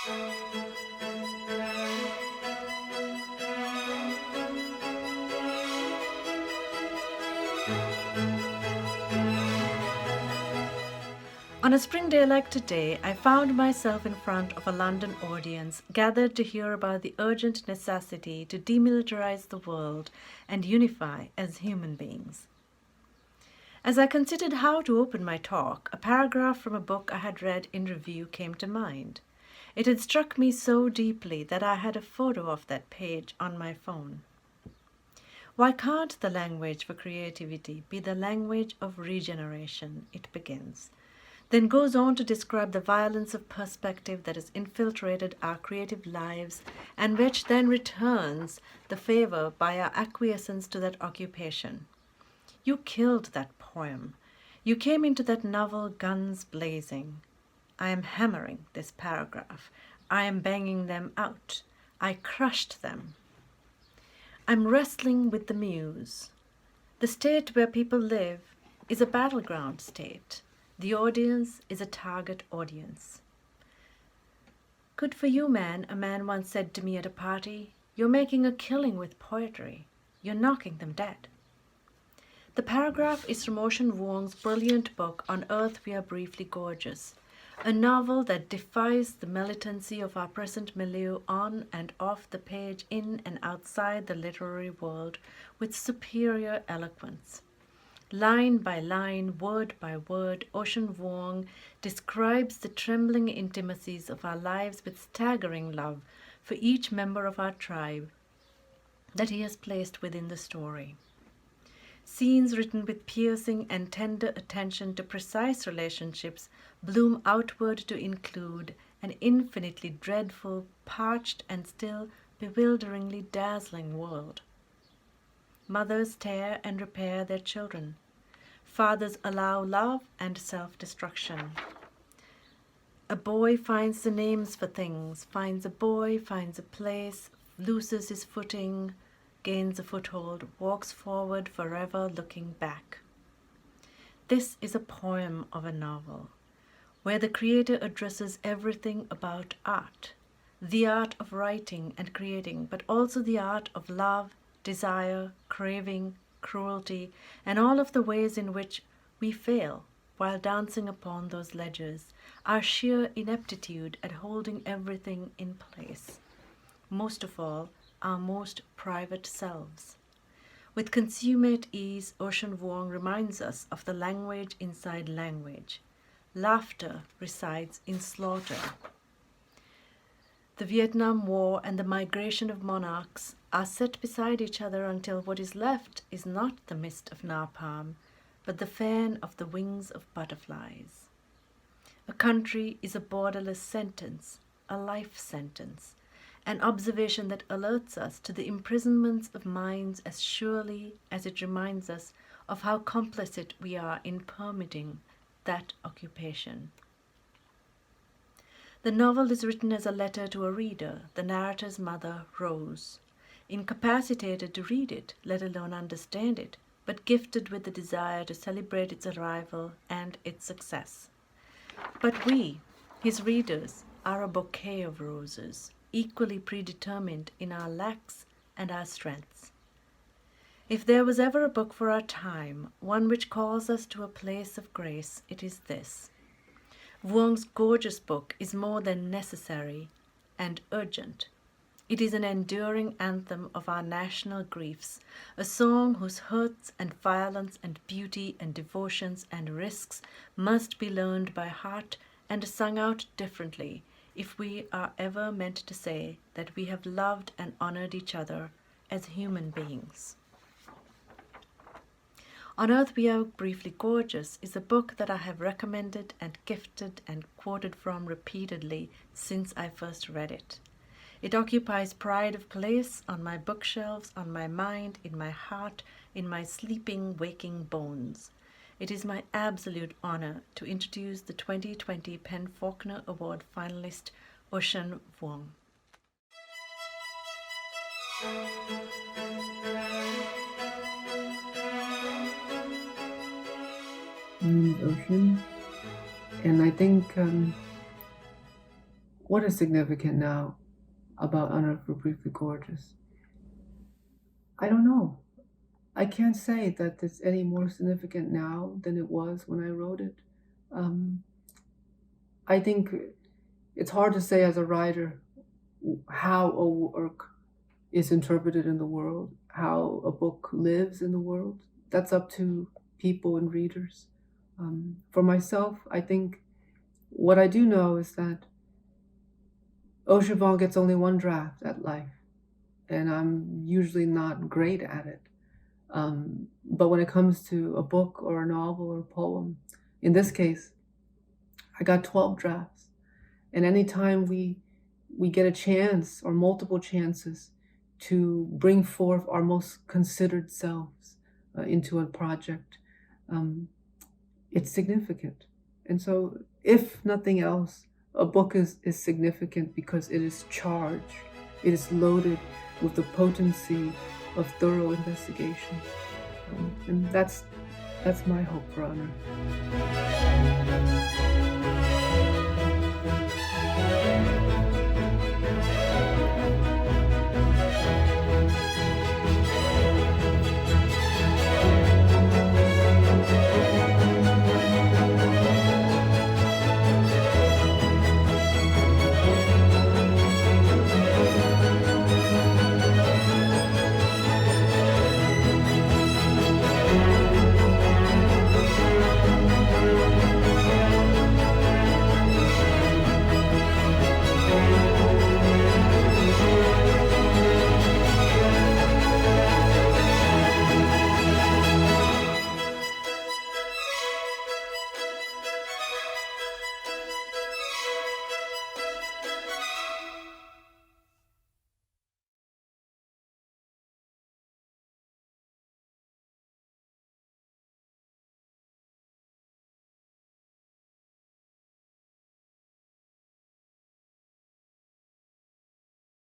On a spring day like today, I found myself in front of a London audience gathered to hear about the urgent necessity to demilitarize the world and unify as human beings. As I considered how to open my talk, a paragraph from a book I had read in review came to mind. It had struck me so deeply that I had a photo of that page on my phone. Why can't the language for creativity be the language of regeneration? It begins. Then goes on to describe the violence of perspective that has infiltrated our creative lives and which then returns the favor by our acquiescence to that occupation. You killed that poem. You came into that novel guns blazing. I am hammering this paragraph. I am banging them out. I crushed them. I'm wrestling with the muse. The state where people live is a battleground state. The audience is a target audience. Good for you, man, a man once said to me at a party. You're making a killing with poetry. You're knocking them dead. The paragraph is from Ocean Vuong's brilliant book On Earth We Are Briefly Gorgeous, a novel that defies the militancy of our present milieu on and off the page, in and outside the literary world, with superior eloquence. Line by line, word by word, Ocean Vuong describes the trembling intimacies of our lives with staggering love for each member of our tribe that he has placed within the story. Scenes written with piercing and tender attention to precise relationships bloom outward to include an infinitely dreadful, parched and still bewilderingly dazzling world. Mothers tear and repair their children. Fathers allow love and self-destruction. A boy finds the names for things, finds a boy, finds a place, loses his footing, gains a foothold, walks forward forever looking back. This is a poem of a novel, where the creator addresses everything about art, the art of writing and creating, but also the art of love, desire, craving, cruelty, and all of the ways in which we fail while dancing upon those ledgers, our sheer ineptitude at holding everything in place. Most of all, our most private selves. With consummate ease, Ocean Vuong reminds us of the language inside language. Laughter resides in slaughter. The Vietnam War and the migration of monarchs are set beside each other until what is left is not the mist of napalm, but the fan of the wings of butterflies. A country is a borderless sentence, a life sentence, an observation that alerts us to the imprisonments of minds as surely as it reminds us of how complicit we are in permitting that occupation. The novel is written as a letter to a reader, the narrator's mother, Rose, incapacitated to read it, let alone understand it, but gifted with the desire to celebrate its arrival and its success. But we, his readers, are a bouquet of roses, equally predetermined in our lacks and our strengths. If there was ever a book for our time, one which calls us to a place of grace, it is this. Vuong's gorgeous book is more than necessary and urgent. It is an enduring anthem of our national griefs, a song whose hurts and violence and beauty and devotions and risks must be learned by heart and sung out differently if we are ever meant to say that we have loved and honored each other as human beings. On Earth We Are Briefly Gorgeous is a book that I have recommended and gifted and quoted from repeatedly since I first read it. It occupies pride of place on my bookshelves, on my mind, in my heart, in my sleeping, waking bones. It is my absolute honor to introduce the 2020 Faulkner Award finalist, Ocean Vuong. My name is Ocean, and I think What is significant now about Unearthed but Briefly Gorgeous? I don't know. I can't say that it's any more significant now than it was when I wrote it. Um, I think it's hard to say as a writer how a work is interpreted in the world, how a book lives in the world. That's up to people and readers. For myself, I think what I do know is that Ocean Vuong gets only one draft at life, and I'm usually not great at it. But when it comes to a book or a novel or a poem, in this case, I got 12 drafts. And anytime we get a chance or multiple chances to bring forth our most considered selves into a project, it's significant. And so, if nothing else, a book is significant because it is charged, it is loaded with the potency of thorough investigation. And that's my hope for Honor.